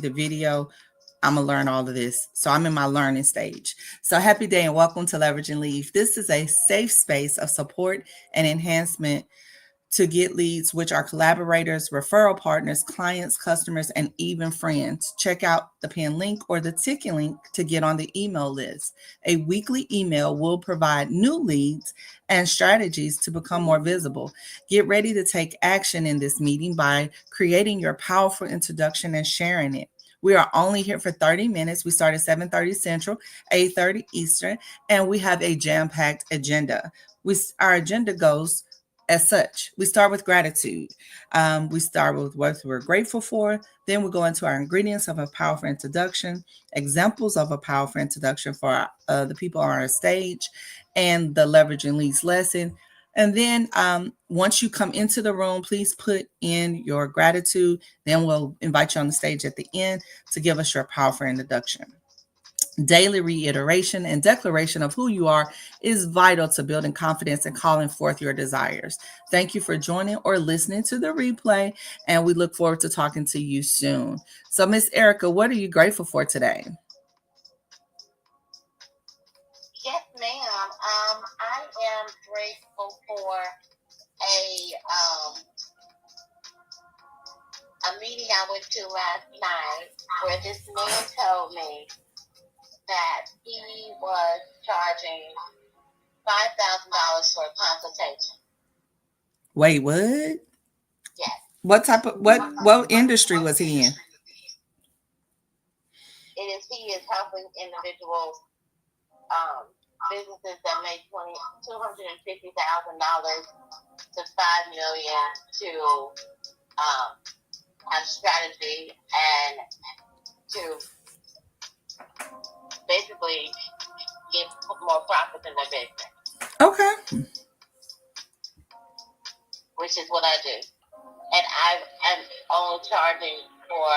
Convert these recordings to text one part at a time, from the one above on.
the video, I'm going to learn all of this. So I'm in my learning stage. So happy day and welcome to Leverage and Leave. This is a safe space of support and enhancement to get leads, which are collaborators, referral partners, clients, customers, and even friends. Check out the pin link or the ticket link to get on the email list. A weekly email will provide new leads and strategies to become more visible. Get ready to take action in this meeting by creating your powerful introduction and sharing it. We are only here for 30 minutes. We start at 7:30 Central, 8:30 Eastern, and we have a jam-packed agenda. Our agenda goes as such. We start with gratitude. We start with what we're grateful for. Then we go into our ingredients of a powerful introduction, examples of a powerful introduction for the people on our stage, and the leverage and leads lesson. And then once you come into the room, please put in your gratitude. Then we'll invite you on the stage at the end to give us your powerful introduction. Daily reiteration and declaration of who you are is vital to building confidence and calling forth your desires. Thank you for joining or listening to the replay, and we look forward to talking to you soon. So, Miss Erica, what are you grateful for today? Yes, ma'am. I am grateful for a meeting I went to last night where this man told me that he was charging $5,000 for a consultation. Wait, what? Yes. What type of what industry was he in? He is helping individuals, businesses that make $250,000 to $5 million to have strategy and to basically get more profit in their business. Okay. Which is what I do. And I am only charging for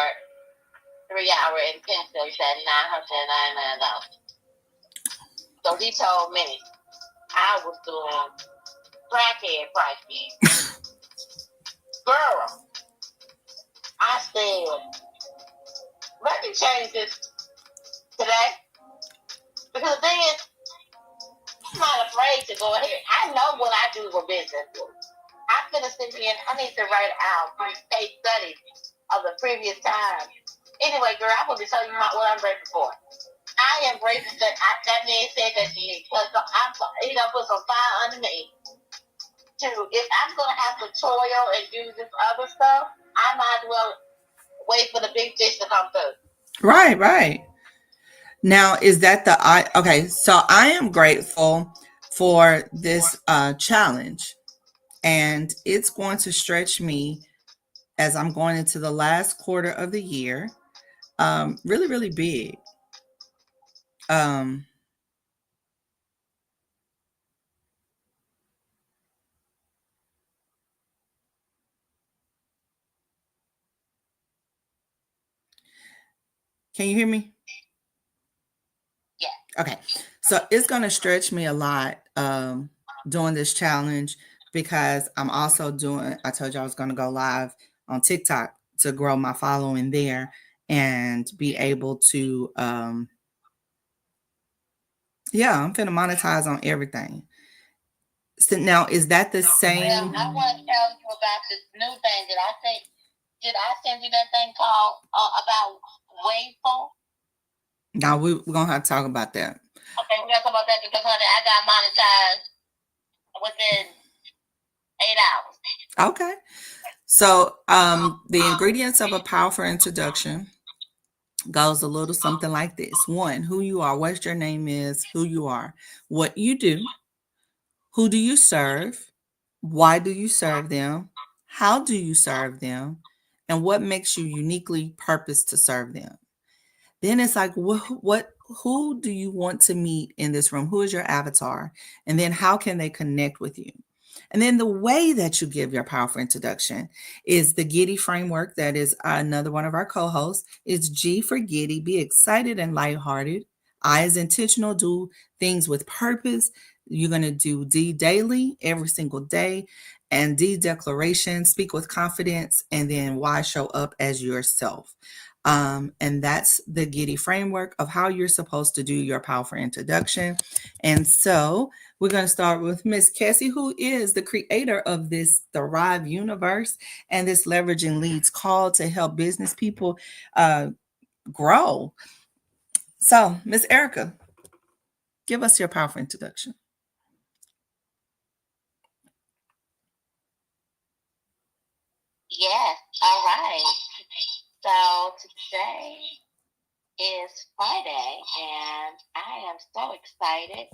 3-hour intensives at $999. So he told me I was doing crackhead pricing. Girl, I said, let me change this today. Because then I'm not afraid to go ahead. I know what I do for business. I'm going to sit here and I need to write out my case studies of the previous time. Anyway, girl, I'm going to tell you what I'm grateful for. I am grateful that that man said that to me because he done put some fire under me. If I'm going to have to toil and do this other stuff, I might as well wait for the big fish to come through. Right. Now, is that okay? So I am grateful for this challenge, and it's going to stretch me as I'm going into the last quarter of the year. Really, really big. Can you hear me? Yeah. Okay. So it's going to stretch me a lot doing this challenge because I'm also I told you I was going to go live on TikTok to grow my following there and be able to, I'm finna monetize on everything. So now, is that the same? Well, I want to tell you about this new thing that I think. Did I send you that thing called about Wayful? Now we're going to have to talk about that. Okay, we're going to talk about that because, honey, I got monetized within 8 hours. Okay. So the ingredients of a powerful introduction goes a little something like this. 1, who you are, what your name is, who you are, what you do, who do you serve, why do you serve them, how do you serve them, and what makes you uniquely purposed to serve them. Then it's like, who do you want to meet in this room? Who is your avatar? And then how can they connect with you? And then the way that you give your powerful introduction is the Giddy framework. That is another one of our co-hosts. It's G for Giddy. Be excited and lighthearted. I is intentional. Do things with purpose. You're going to do D daily, every single day. And D declaration, speak with confidence. And then Y, show up as yourself. And that's the Giddy framework of how you're supposed to do your powerful introduction. And so we're going to start with Miss Cassie, who is the creator of this Thrive Universe and this Leveraging Leads call to help business people grow. So, Miss Erica, give us your powerful introduction. Yes. All right. So today is Friday, and I am so excited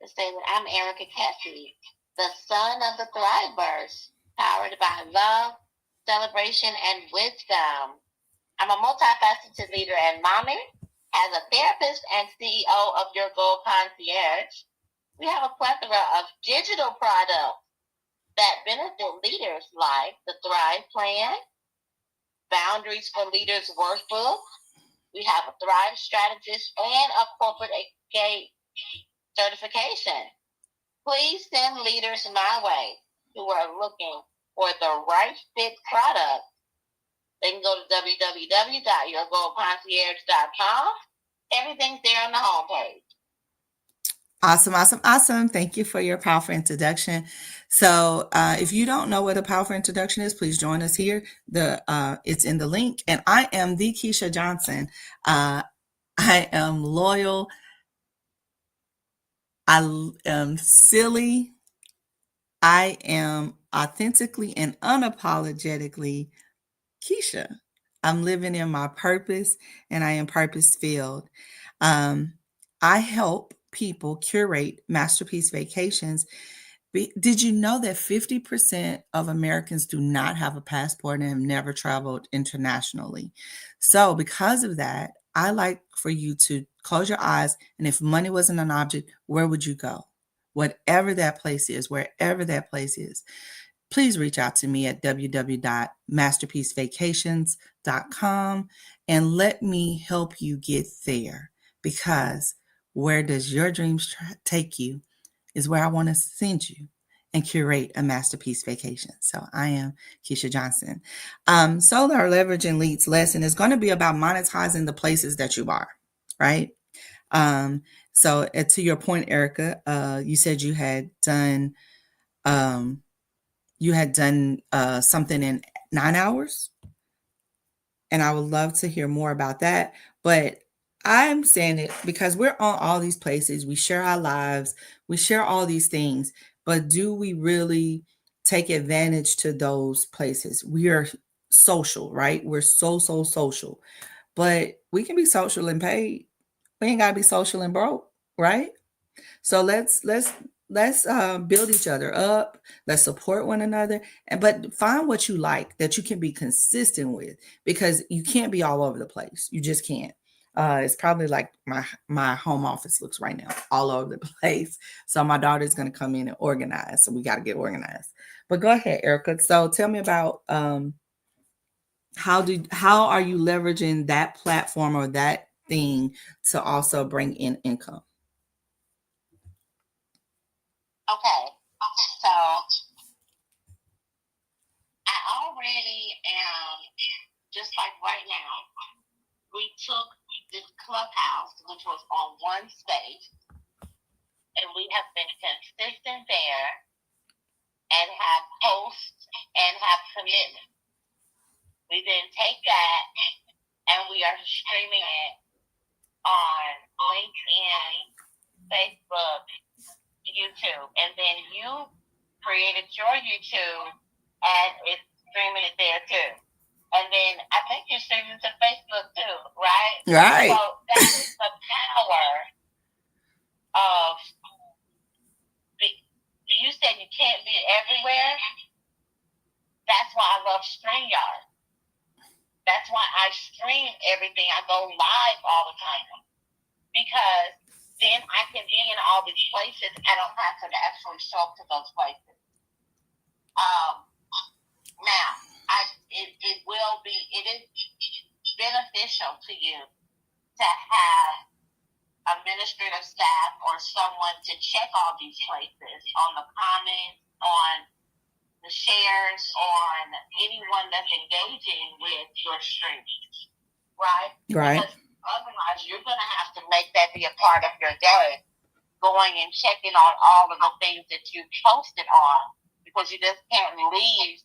to say that I'm Erica Cassie, the son of the Thrivers, powered by love, celebration, and wisdom. I'm a multifaceted leader and mommy. As a therapist and CEO of Your Goal Concierge, we have a plethora of digital products that benefit leaders like the Thrive Plan, Boundaries for Leaders Workbook. We have a Thrive Strategist and a Corporate Escape certification. Please send leaders my way who are looking for the right fit product. They can go to www.yourgoalconcierge.com. Everything's there on the homepage. Awesome. Thank you for your powerful introduction. So if you don't know what a powerful introduction is, please join us here. It's in the link. And I am the Keisha Johnson. I am loyal. I am silly. I am authentically and unapologetically Keisha. I'm living in my purpose and I am purpose filled. I help people curate masterpiece vacations. Did you know that 50% of Americans do not have a passport and have never traveled internationally? So, because of that, I like for you to close your eyes. And if money wasn't an object, where would you go? Whatever that place is, wherever that place is, please reach out to me at www.masterpiecevacations.com and let me help you get there, because where does your dreams take you is where I want to send you and curate a masterpiece vacation. So I am Keisha Johnson. So our Leveraging Leads lesson is going to be about monetizing the places that you are, right? So to your point, Erica, you said you had done something in 9 hours, and I would love to hear more about that. But I'm saying it because we're on all these places. We share our lives. We share all these things. But do we really take advantage to those places? We are social, right? We're so social. But we can be social and paid. We ain't got to be social and broke, right? So let's build each other up. Let's support one another, but find what you like that you can be consistent with, because you can't be all over the place. You just can't. It's probably like my home office looks right now, all over the place. So my daughter's going to come in and organize. So we got to get organized. But go ahead, Erica. So tell me about how are you leveraging that platform or that thing to also bring in income? Okay, so I already am, just like right now, we took this clubhouse, which was on one space, and we have been consistent there and have posts and have commitment. We then take that and we are streaming it on LinkedIn, Facebook, YouTube, and then you created your YouTube and it's streaming it there too. And then I think you're streaming to Facebook too, right? Right. So that's the power of, you said you can't be everywhere. That's why I love StreamYard. That's why I stream everything. I go live all the time, because then I can be in all these places. I don't have to actually show up to those places. Now, it is beneficial to you to have administrative staff or someone to check all these places on the comments, on the shares, on anyone that's engaging with your streams. right? Right. Because otherwise, you're going to have to make that be a part of your day, going and checking on all of the things that you posted on, because you just can't leave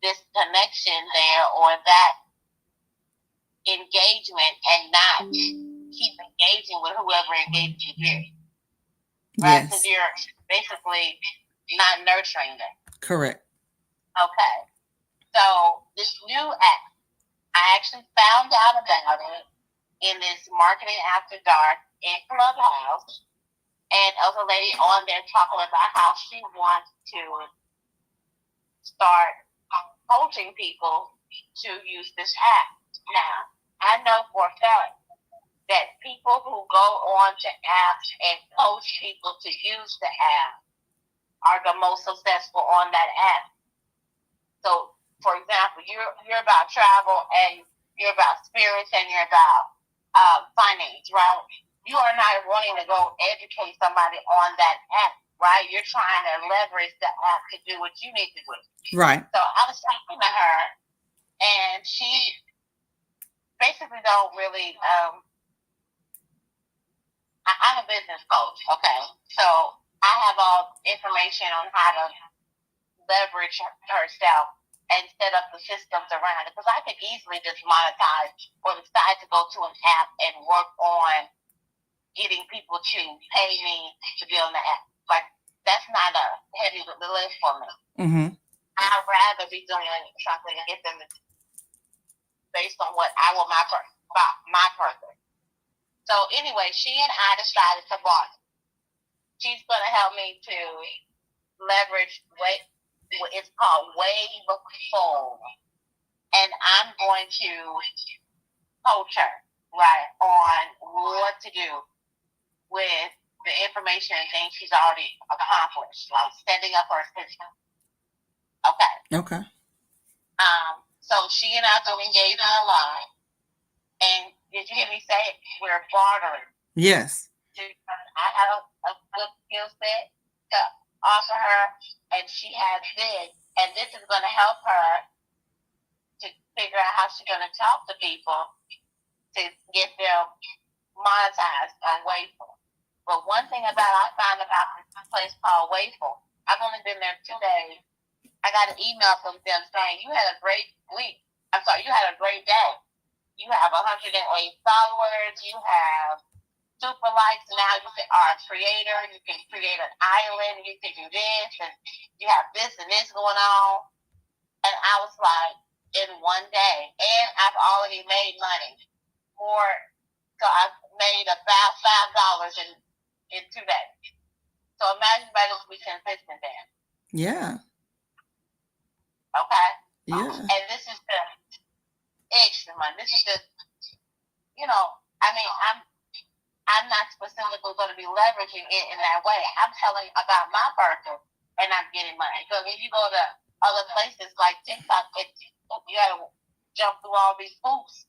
this connection there or that engagement and not keep engaging with whoever engaged you here, right? Because Yes. you're basically not nurturing them. Correct. Okay. So this new app, I actually found out about it in this Marketing After Dark in Clubhouse, and other lady on there talking about how she wants to start coaching people to use this app. Now, I know for a fact that people who go on to apps and coach people to use the app are the most successful on that app. So, for example, you're about travel and you're about spirits and you're about finance, right? You are not wanting to go educate somebody on that app, right? You're trying to leverage the app to do what you need to do. Right. So I was talking to her, and she basically don't really. I'm a business coach, okay? So I have all information on how to leverage herself and set up the systems around it, because I could easily just monetize or decide to go to an app and work on getting people to pay me to be on the app. Like, that's not a heavy lift for me. Mm-hmm. I'd rather be doing something to get them based on what I want my purpose. So anyway, she and I decided to bargain. She's going to help me to leverage it's called Wave Phone, and I'm going to coach her, right, on what to do with the information and things she's already accomplished, like setting up her system. Okay. Okay. So she and I have been engaging a lot, and did you hear me say it? We're bartering. Yes. I have a good skill set to offer her, and she has this, and this is going to help her to figure out how she's going to talk to people to get them monetized on Wayful. But one thing I found about this place called Wayful, I've only been there 2 days. I got an email from them saying, you had a great week. You had a great day. You have 108 followers. You have super likes. Now you are a creator. You can create an island. You can do this. And you have this and this going on. And I was like, in 1 day. And I've already made money. So I've made about $5 in 2 days. So imagine if I just be consistent there. Yeah. Okay? Yeah. And this is the extra money. This is just, I'm not specifically going to be leveraging it in that way. I'm telling you about my purpose, and I'm getting money. Because if you go to other places like TikTok, you got to jump through all these hoops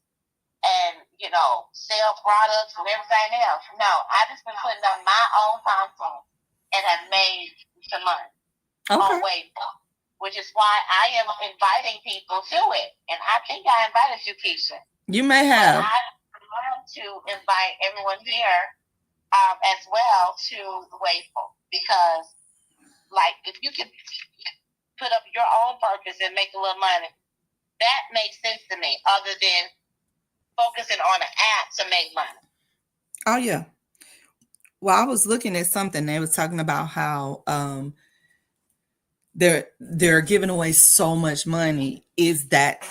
and, sell products and everything else. No, I just been putting on my own content and have made some money on Wayful, which is why I am inviting people to it. And I think I invited you, Keisha. You may have. I want to invite everyone here as well to Wayful, because, like, if you could put up your own purpose and make a little money, that makes sense to me, other than focusing on an app to make money. Oh, yeah. Well, I was looking at something. They was talking about how they're giving away so much money. Is that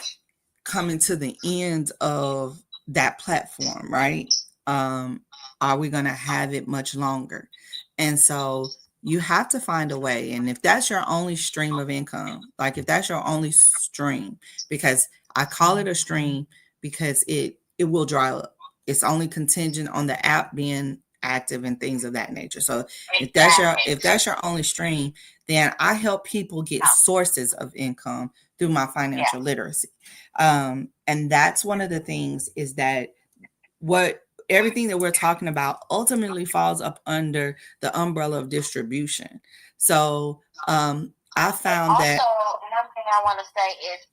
coming to the end of that platform, right? Are we going to have it much longer? And so you have to find a way. And if that's your only stream of income, like if that's your only stream, because I call it a stream because it will dry up. It's only contingent on the app being active and things of that nature. So if that's your only stream, then I help people get sources of income through my financial literacy. And that's one of the things, is that everything that we're talking about ultimately falls up under the umbrella of distribution. So I found also, that. Another thing I want to say is,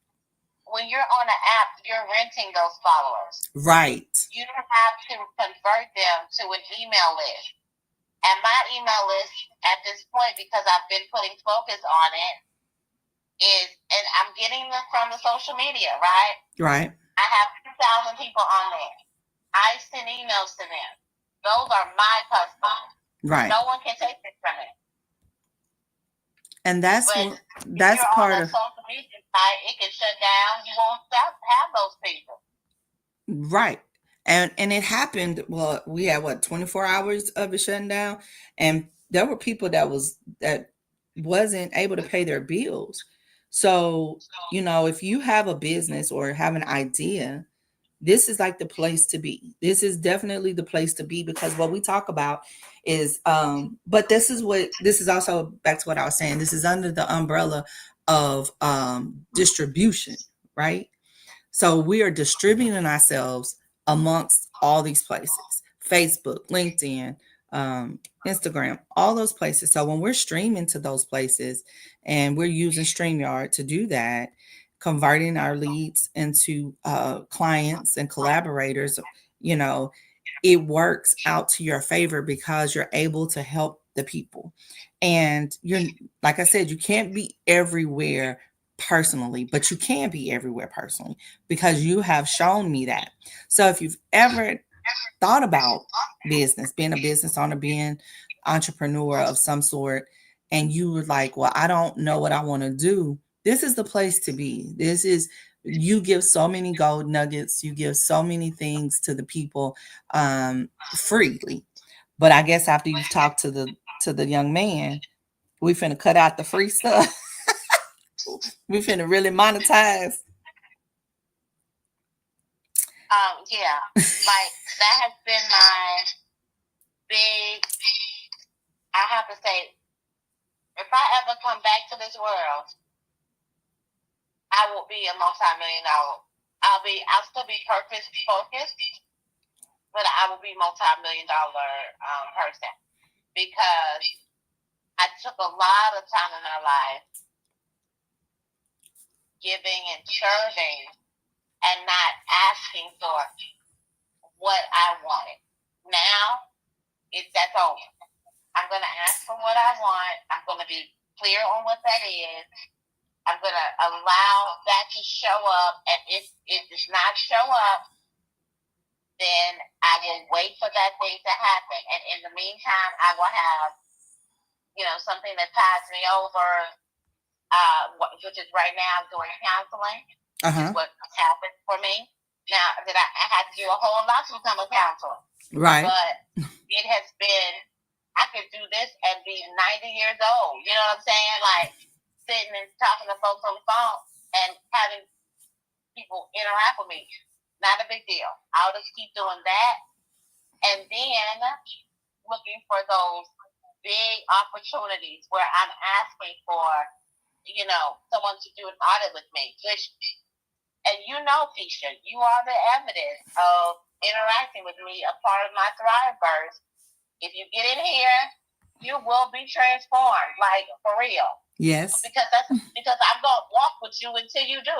when you're on an app, you're renting those followers. Right. You have to convert them to an email list. And my email list at this point, because I've been putting focus on it, is, and I'm getting them from the social media, right? Right. I have 2,000 people on there. I send emails to them. Those are my customers. Right. No one can take it from it. And that's you're part on of social media site, it can shut down. You won't have those people. right. And it happened. Well, we had 24 hours of it shutting down, and there were people that wasn't able to pay their bills. So, if you have a business or have an idea, this is like the place to be. This is definitely the place to be, because what we talk about is but this is also back to what I was saying. This is under the umbrella of distribution, right? So we are distributing ourselves amongst all these places: Facebook, LinkedIn, Instagram, all those places. So when we're streaming to those places and we're using StreamYard to do that, converting our leads into clients and collaborators, it works out to your favor because you're able to help the people. And you're, like I said, you can't be everywhere personally, but you can be everywhere personally because you have shown me that. So if you've ever thought about business, being a business owner, being entrepreneur of some sort, and you were like, well, I don't know what I want to do, this is the place to be. You give so many gold nuggets, you give so many things to the people freely. But I guess after you've talked to the young man, we finna cut out the free stuff. We finna really monetize. Yeah, like that has been my big. I have to say, if I ever come back to this world, I will be a multi-million-dollar. I'll still be purpose focused, but I will be multi-million-dollar person, because I took a lot of time in my life giving and serving and not asking for what I wanted. Now, that's over. I'm going to ask for what I want. I'm going to be clear on what that is. I'm going to allow that to show up. And if it does not show up, then I will wait for that thing to happen. And in the meantime, I will have, something that ties me over, which is right now I'm doing counseling. Which is what happened for me. Now, that I had to do a whole lot to become a counselor. Right. But it has been, I could do this and be 90 years old. You know what I'm saying? Like sitting and talking to folks on the phone and having people interact with me. Not a big deal. I'll just keep doing that. And then looking for those big opportunities where I'm asking for, someone to do an audit with me. And Keisha, you are the evidence of interacting with me, a part of my Thriveverse. If you get in here, you will be transformed, like for real. Yes. Because I'm gonna walk with you until you do,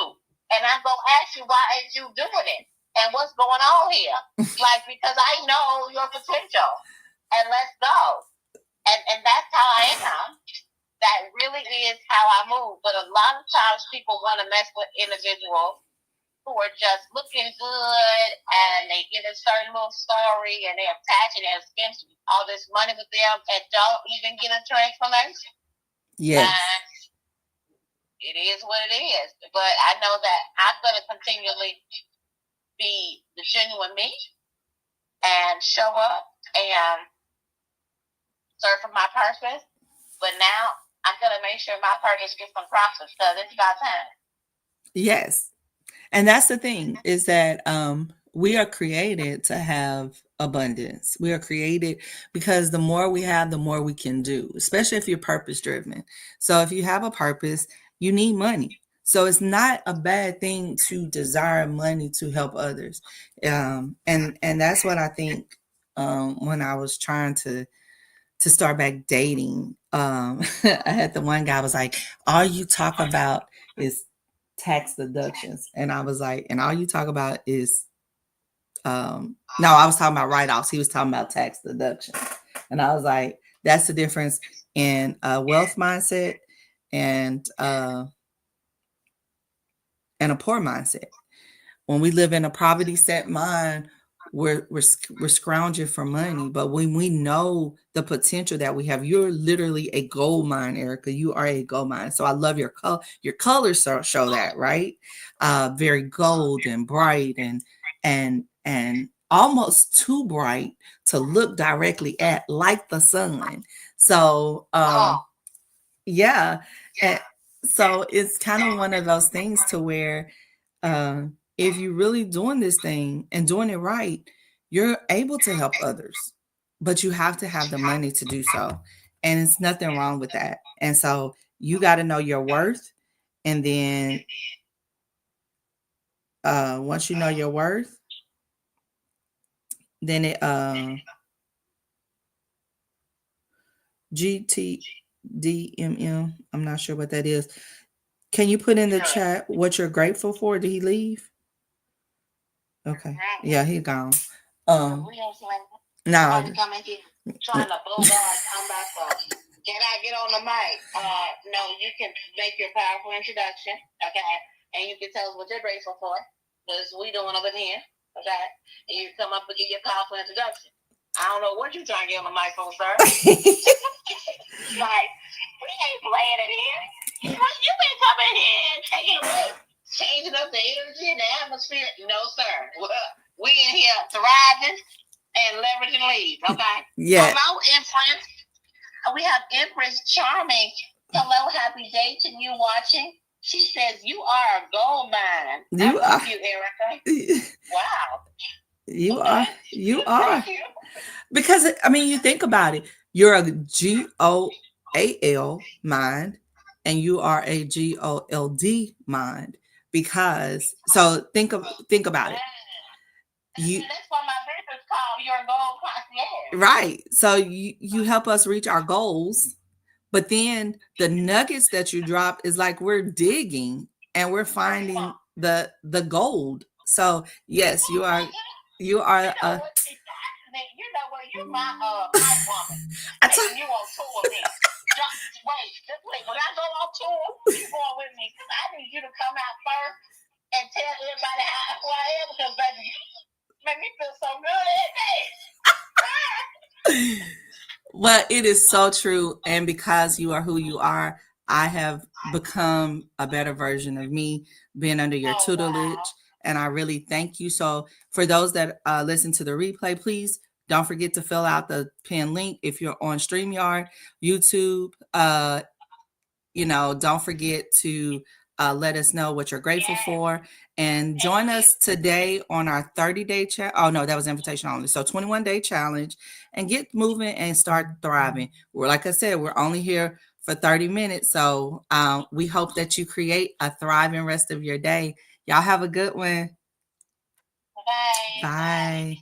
and I'm gonna ask you why ain't you doing it, and what's going on here? Because I know your potential, and let's go. And that's how I am. That really is how I move. But a lot of times people want to mess with individuals who are just looking good, and they get a certain little story, and they're attached, and they've spent all this money with them and don't even get a transformation. Yes. And it is what it is. But I know that I'm going to continually be the genuine me and show up and serve for my purpose. But now I'm going to make sure my purpose gets some profits, because it's about time. Yes. And that's the thing, is that we are created to have abundance. We are created because the more we have, the more we can do, especially if you're purpose driven. So if you have a purpose, you need money. So it's not a bad thing to desire money to help others. And that's what I think when I was trying to start back dating. I had the one guy was like, all you talk about is tax deductions. And I was like, and all you talk about is, no, I was talking about write-offs. He was talking about tax deductions. And I was like, that's the difference in a wealth mindset and a poor mindset. When we live in a poverty set mind, we're scrounging for money. But when we know the potential that we have, you're literally a gold mine, Erica. You are a gold mine. So I love your color. Your colors show that, right? Very gold and bright and almost too bright to look directly at, like the sun. So yeah. And so it's kind of one of those things to where if you're really doing this thing and doing it right, you're able to help others, but you have to have the money to do so. And it's nothing wrong with that. And so you got to know your worth. And then once you know your worth, then it GTDMM, I'm not sure what that is. Can you put in the chat what you're grateful for? Did he leave? Okay. Yeah, he gone. No. Trying to bulldog come back up. Can I get on the mic? No, you can make your powerful introduction, okay? And you can tell us what you're grateful for, because we doing over here, okay? And you come up and get your powerful introduction. I don't know what you're trying to get on the mic for, sir. Like, we ain't playing it here. You been coming here and taking away, changing up the energy and the atmosphere. No, sir. We in here thriving and leveraging leads, okay? Yeah. Hello, Empress. We have Empress Charming. Hello, happy day to you watching. She says you are a gold mine. You I love are. you, Erica. Wow. You Okay. are. You are. Thank you. Because I mean, you think about it. You're a GOAL mind, and you are a GOLD mind. Because so think about it. That's why my business called Your Gold Concierge. Right. So you help us reach our goals, but then the nuggets that you drop is like we're digging and we're finding the gold. So yes, you are. You are. You know what? You're my woman. Taking you on tour with me. Wait. When I go on tour, you going with me, because I need you to come out first and tell everybody who I am, because baby, you make me feel so good. Well, it is so true. And because you are who you are, I have become a better version of me, being under your tutelage. Wow. And I really thank you. So for those that listen to the replay, please don't forget to fill out the pinned link. If you're on StreamYard, YouTube, don't forget to let us know what you're grateful for. And join us today on our 30-day challenge. Oh, no, that was invitation only. So 21-day challenge, and get moving and start thriving. Like I said, we're only here for 30 minutes. So we hope that you create a thriving rest of your day. Y'all have a good one. Bye. Bye.